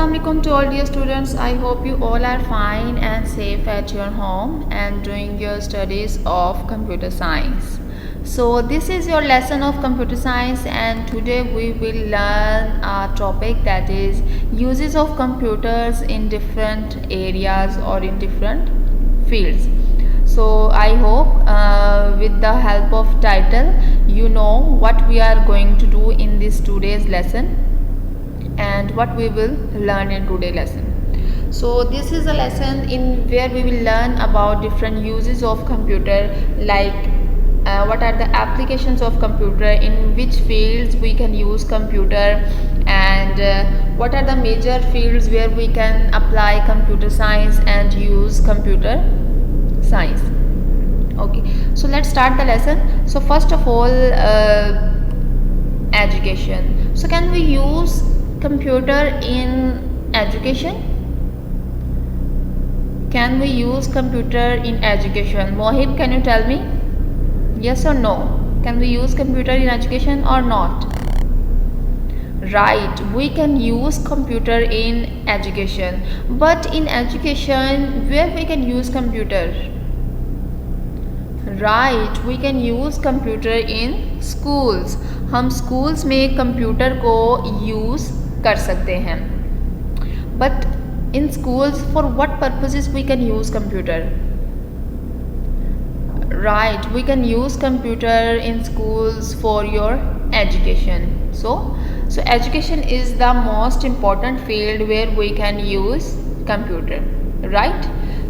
Assalamualaikum to all dear students. I hope you all are fine and safe at your home and doing your studies of computer science. So this is your lesson of computer science, and today we will learn a topic that is uses of computers in different areas or in different fields. So I hope with the help of title you know what we are going to do in this today's lesson and what we will learn in today's lesson. So this is a lesson in where we will learn about different uses of computer, like what are the applications of computer, in which fields we can use computer, and what are the major fields where we can apply computer science and use computer science. Okay, so let's start the lesson. So first of all, education. So can we use computer in education? Can we use computer in education? Mohib, can you tell me? Yes or no? Can we use computer in education or not? Right, we can use computer in education. But in education, where we can use computer? Right, we can use computer in schools. हम schools में computer को use कर सकते हैं. But in schools for what purposes we can use computer? Right, we can use computer in schools for your education. So education is the most important field where we can use computer. Right.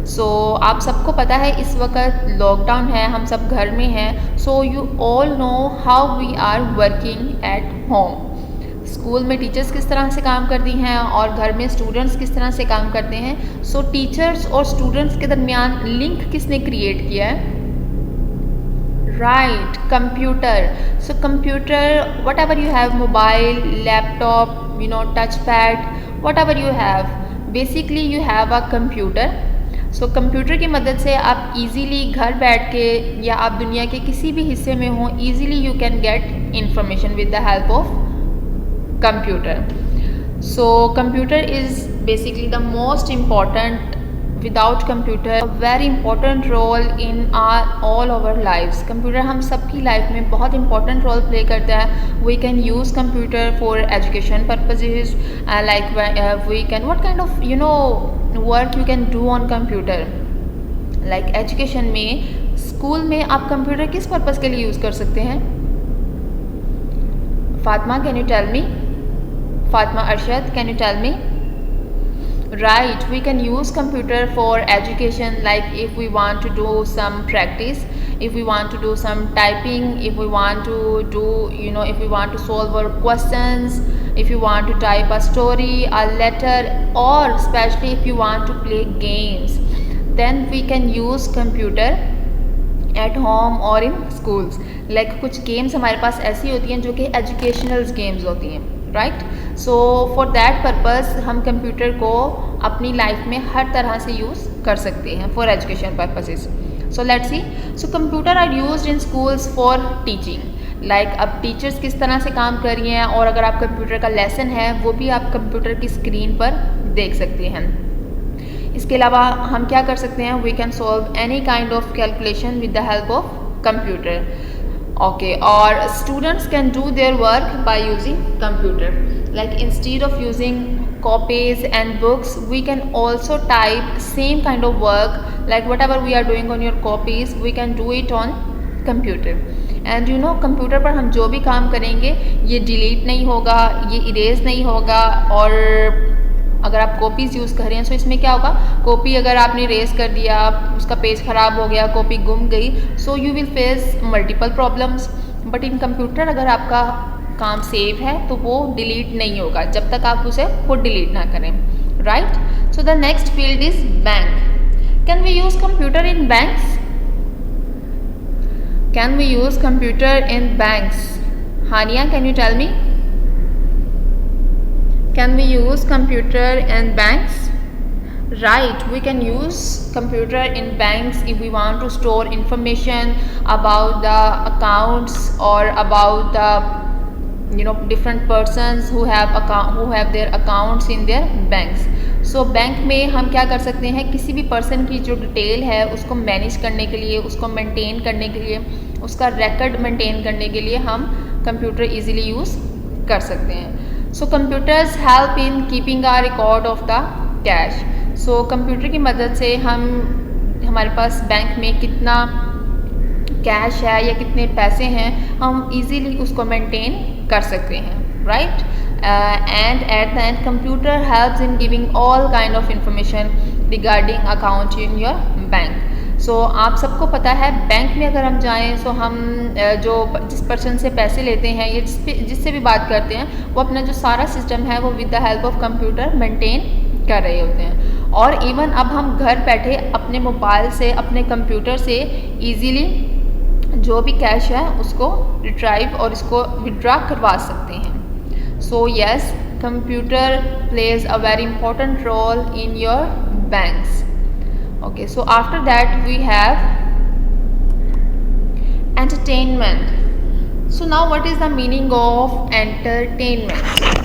So आप सबको पता है इस वक्त lockdown है, हम सब घर में हैं. So you all know how we are working at home. School में टीचर्स किस तरह से काम करती हैं और घर में स्टूडेंट्स किस तरह से काम करते हैं. सो टीचर्स और स्टूडेंट्स के दरमियान लिंक किसने क्रिएट किया है? Right, computer. So computer, what ever you have, mobile, laptop, touch pad, what ever you have, basically you have a computer. So computer की मदद से आप इजीली घर बैठ के या आप दुनिया के किसी भी हिस्से में हो, easily you can get information with the help of computer. So computer is basically the most important. Without computer very important role in all over lifes. Computer हम सबकी लाइफ में बहुत इंपॉर्टेंट रोल प्ले करता है. We can use computer for education purposes, like we can what kind of work you can do on computer. Like education में, school में आप computer किस पर्पज़ के लिए यूज़ कर सकते हैं? Fatima, can you tell me? Fatima Arshad, can you tell me? Right, we can use computer for education, like if we want to do some practice, if we want to do some typing, if we want to do, if we want to solve our questions, if you want to type a story, a letter, or especially if you want to play games, then we can use computer at home or in schools. Like कुछ games हमारे पास ऐसी होती हैं जो कि educational games होती हैं. Right. So for that purpose हम कंप्यूटर को अपनी लाइफ में हर तरह से यूज़ कर सकते हैं for education purposes. So let's see. So computer are used in schools for teaching. Like अब टीचर्स किस तरह से काम कर रही हैं, और अगर आप कंप्यूटर का लेसन है वो भी आप कंप्यूटर की स्क्रीन पर देख सकते हैं. इसके अलावा हम क्या कर सकते हैं? We can solve any kind of calculation with the help of computer. Okay, or students can do their work by using computer. Like instead of using copies and books, we can also type same kind of work, like whatever we are doing on your copies, we can do it on computer. And computer पर हम जो भी काम करेंगे ये delete नहीं होगा, ये इरेज नहीं होगा. और अगर आप कॉपीज़ यूज़ कर रहे हैं तो इसमें क्या होगा, कॉपी अगर आपने रेस कर दिया, उसका पेज ख़राब हो गया, कॉपी गुम गई, so you will face multiple problems. But in computer अगर आपका काम सेव है तो वो डिलीट नहीं होगा जब तक आप उसे खुद डिलीट ना करें. Right. So the next field is bank. Can we use computer in banks? Can we use computer in banks? Hania, can you tell me? Can we use computer in banks? Right, we can use computer in banks if we want to store information about the accounts or about the different persons who have their accounts in their banks. So bank में हम क्या कर सकते हैं, किसी भी person की जो डिटेल है उसको मैनेज करने के लिए, उसको मेंटेन करने के लिए, उसका रिकॉर्ड मेंटेन करने के लिए हम कंप्यूटर इजीली यूज़ कर सकते हैं. So computers help in keeping a record of the cash. So computer की मदद से हमारे पास बैंक में कितना कैश है या कितने पैसे हैं हम इजीली उसको मेंटेन कर सकते हैं, right. And at the end computer helps in giving all kind of information regarding account in your bank. So आप सबको पता है बैंक में अगर हम जाएं तो हम जिस पर्सन से पैसे लेते हैं या जिससे भी बात करते हैं वो अपना जो सारा सिस्टम है वो with the help of computer maintain कर रहे होते हैं. और इवन अब हम घर बैठे अपने मोबाइल से, अपने कंप्यूटर से इजीली जो भी कैश है उसको रिट्राइव और इसको विड्रॉ करवा सकते हैं. So yes, computer plays a very important role in your banks. Okay, so after that we have entertainment. So now what is the meaning of entertainment?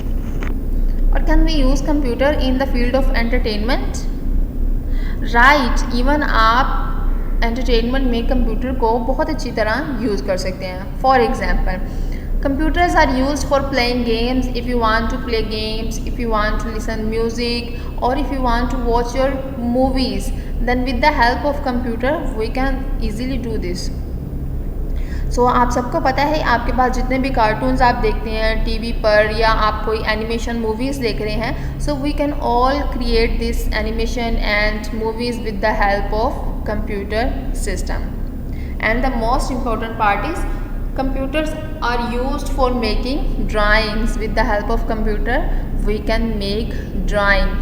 Or can we use computer in the field of entertainment? Right, even आप entertainment में computer को बहुत अच्छी तरह use कर सकते हैं. For example, computers are used for playing games. If you want to play games, if you want to listen music, or if you want to watch your movies, then with the help of computer we can easily do this. सो आप सबको पता है आपके पास जितने भी cartoons आप देखते हैं टीवी पर या आप कोई एनिमेशन मूवीज़ देख रहे हैं, so we can all create this animation and movies with the help of computer system. And the most important part is computers are used for making drawings. With the help of computer we can make drawing.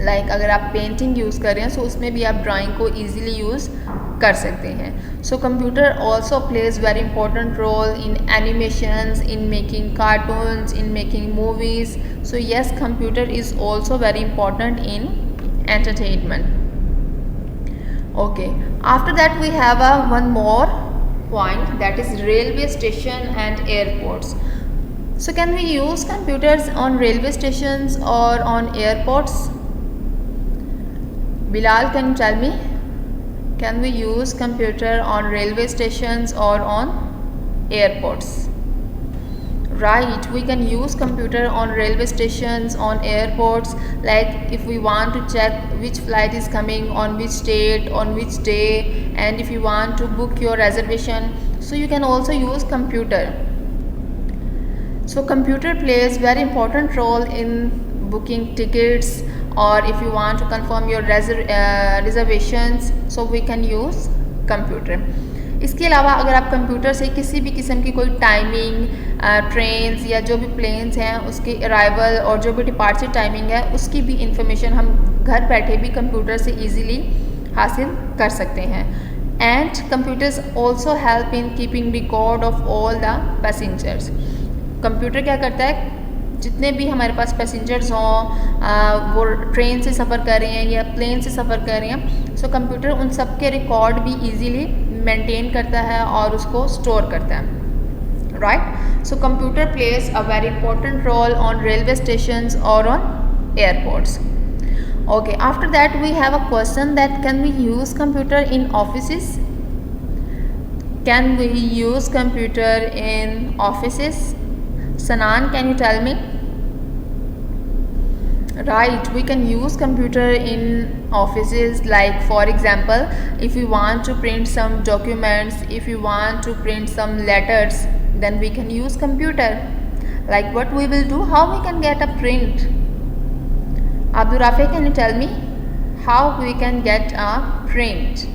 Like अगर आप painting use कर रहे हैं तो उसमें भी आप drawing को ईज़िली यूज़ कर सकते हैं. So computer also plays very important role in animations, in making cartoons, in making movies. So yes, computer is also very important in entertainment. Okay, after that we have one more point, that is railway station and airports. So can we use computers on railway stations or on airports? Bilal, can you tell me, can we use computer on railway stations or on airports? Right, we can use computer on railway stations, on airports. Like if we want to check which flight is coming on which date, on which day, and if you want to book your reservation, so you can also use computer. So computer plays very important role in booking tickets, or if you want to confirm your reservations, so we can use computer. इसके अलावा अगर आप computer से किसी भी किस्म की कोई टाइमिंग, ट्रेन्स या जो भी प्लेन्स हैं उसकी अराइवल और जो भी डिपार्चर टाइमिंग है उसकी भी इंफॉर्मेशन हम घर बैठे भी कंप्यूटर से इजीली हासिल कर सकते हैं. And computers also help in keeping record of all the passengers. Computer क्या करता है, जितने भी हमारे पास पैसेंजर्स हों, वो ट्रेन से सफ़र कर रहे हैं या प्लेन से सफ़र कर रहे हैं, सो कंप्यूटर उन सब के रिकॉर्ड भी इजीली मेंटेन करता है और उसको स्टोर करता है. Right, so computer plays a very important role on railway stations और on airports. Okay, after that we have a question that can we use computer in offices? Can we use computer in offices? Sanan, can you tell me? Right, we can use computer in offices. Like for example, if you want to print some documents, if you want to print some letters, then we can use computer. Like what we will do, how we can get a print? Abdul Rafi, can you tell me how we can get a print?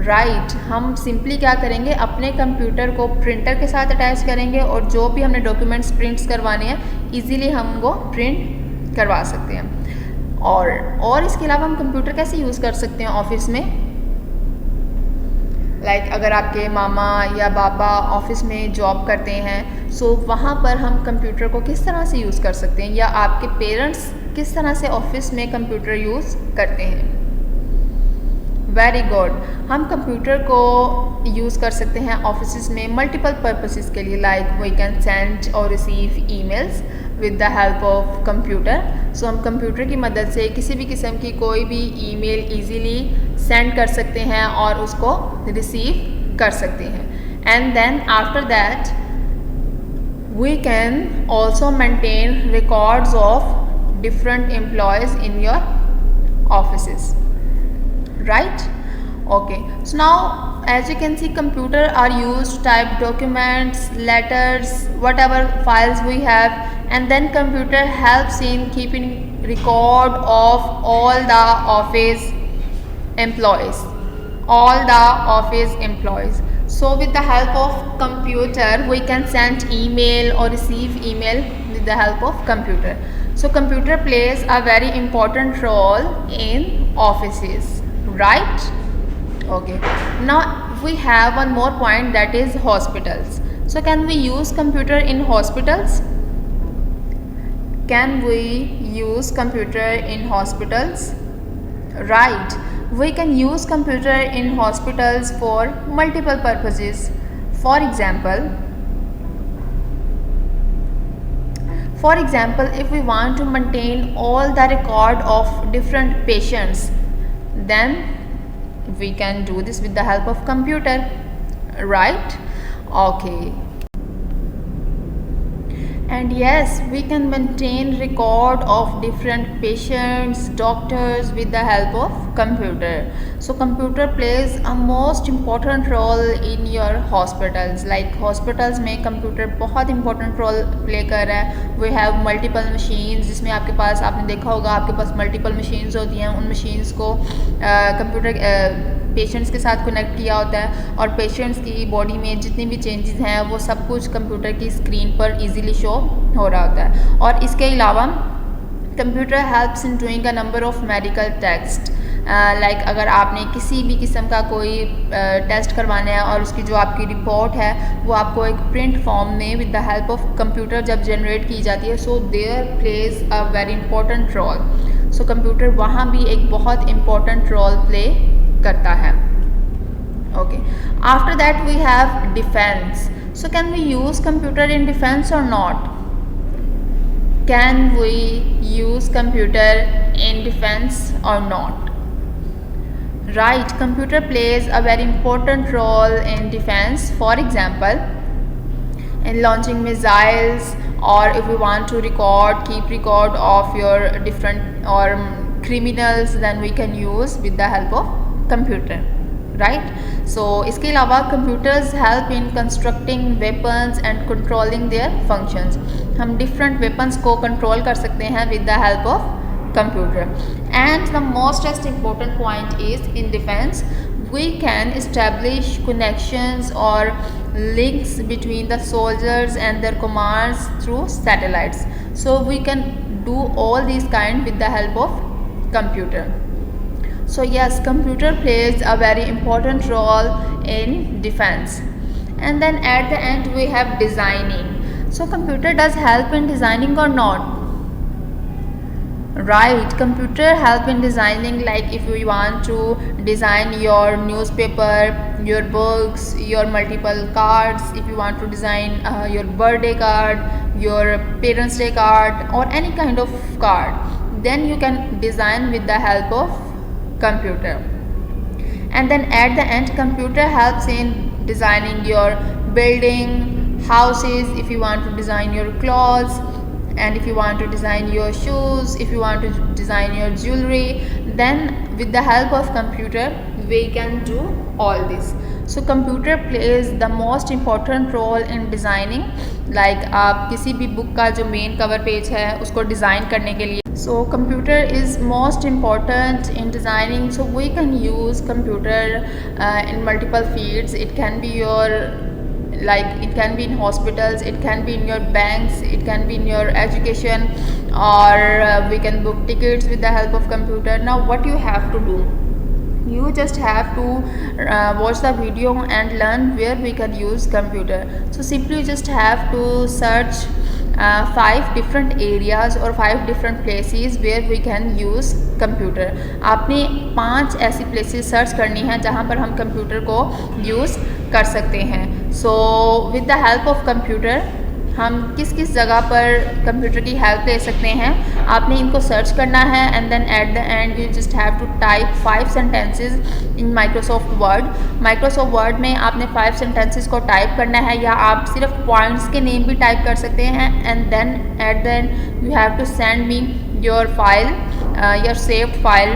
Right, हम simply क्या करेंगे, अपने computer को printer के साथ attach करेंगे और जो भी हमने डॉक्यूमेंट्स प्रिंट्स करवाने हैं इजीली हम वो प्रिंट करवा सकते हैं. और इसके अलावा हम कंप्यूटर कैसे यूज़ कर सकते हैं ऑफिस में. लाइक अगर आपके मामा या पापा ऑफिस में जॉब करते हैं, सो वहाँ पर हम कंप्यूटर को किस तरह से यूज़ कर सकते हैं, या आपके पेरेंट्स किस तरह से ऑफिस में कंप्यूटर यूज़ करते हैं. Very good. हम कंप्यूटर को यूज़ कर सकते हैं ऑफिस में मल्टीपल पर्पसेस के लिए, लाइक वी कैन सेंड और receive emails with the help of computer. So हम कंप्यूटर की मदद से किसी भी किस्म की कोई भी ईमेल इजीली सेंड कर सकते हैं और उसको रिसीव कर सकते हैं। And then after that we can also maintain records of different employees in your offices, right? Okay, so now as you can see, computer are used to type documents, letters, whatever files we have, and then computer helps in keeping record of all the office employees, So with the help of computer we can send email or receive email with the help of computer. So computer plays a very important role in offices, right? Okay, now we have one more point, that is hospitals. So can we use computer in hospitals? Can we use computer in hospitals? Right, we can use computer in hospitals for multiple purposes. For example, if we want to maintain all the record of different patients, then we can do this with the help of computer, right? Okay, and yes, we can maintain record of different patients, doctors with the help of computer. So computer plays a most important role in your hospitals. Like hospitals में computer बहुत important role play कर रहा है. We have multiple machines, जिसमें आपके पास, आपने देखा होगा, आपके पास multiple machines होती हैं. उन machines को computer पेशेंट्स के साथ कनेक्ट किया होता है और पेशेंट्स की बॉडी में जितनी भी चेंजेस हैं वो सब कुछ कंप्यूटर की स्क्रीन पर इजीली शो हो रहा होता है. और इसके अलावा computer helps in doing a number of medical test. Like अगर आपने किसी भी किस्म का कोई टेस्ट करवाना है और उसकी जो आपकी रिपोर्ट है वो आपको एक प्रिंट फॉर्म में with the help of computer जब जनरेट की जाती है, so there plays a very important role. सो कंप्यूटर वहाँ भी एक बहुत इम्पॉर्टेंट रोल प्ले करता है. Okay, after that we have defence. So can we use computer in defence और not? Can we use computer in defense or not? Right, computer plays a very important role in defense. For example, in launching missiles, or if we want to keep record of your different or criminals, then we can use with the help of computer, right? So इसके अलावा computers help in constructing weapons and controlling their functions. हम different weapons को control कर सकते हैं with the help of computer. And the most important point is, in defense we can establish connections or links between the soldiers and their commands through satellites. So we can do all these kind with the help of computer. So yes, computer plays a very important role in defense. And then at the end we have designing. So computer does help in designing or not? Right, computer help in designing. Like if we want to design your newspaper, your books, your multiple cards, if you want to design your birthday card, your parents day card, or any kind of card, then you can design with the help of computer. And then at the end, computer helps in designing your building, houses, if you want to design your clothes, and if you want to design your shoes, if you want to design your jewelry, then with the help of computer we can do all this. So computer plays the most important role in designing. Like आप किसी भी book का जो main cover page है उसको design करने के लिए, so computer is most important in designing. So we can use computer in multiple fields. It can be your, like it can be in hospitals, it can be in your banks, it can be in your education, or we can book tickets with the help of computer. Now what you have to do, You just have to watch the video and learn where we can use computer. So simply you just have to search 5 different areas or 5 different places where we can use computer. आपने 5 ऐसी places search करनी है जहाँ पर हम computer को use कर सकते हैं. So with the help of computer हम किस किस जगह पर कंप्यूटर की हेल्प ले सकते हैं, आपने इनको सर्च करना है and then at the end you just have to type 5 sentences in Microsoft Word. Microsoft Word में आपने 5 सेंटेंसेस को टाइप करना है, या आप सिर्फ पॉइंट्स के नेम भी टाइप कर सकते हैं. And then at the end you have to send me your file, your saved file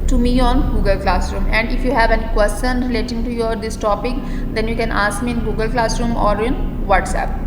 to me on Google Classroom. And if you have any question relating to this topic, then you can ask me in Google Classroom or in WhatsApp.